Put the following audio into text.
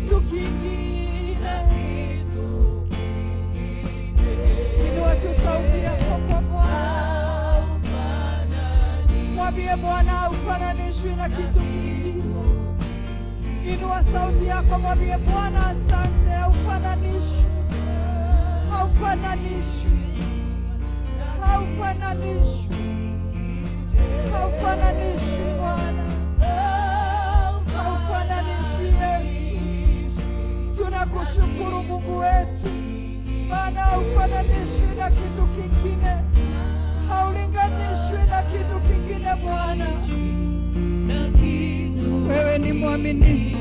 kitu kingine. Inua tu sauti yako kwa Bwana, mwambie Bwana haufananishwi na kitu kingine. Inua sauti yako, mwambie Bwana asante, haufananishwi, haufananishwi, haufananishwi, haufananishwi Bwana, haufananishwi Yesu. Tunakushukuru Mungu wetu, maana haufananishwi na kitu kingine, haulinganishwi na kitu kingine Bwana. Wewe ni mwaminifu.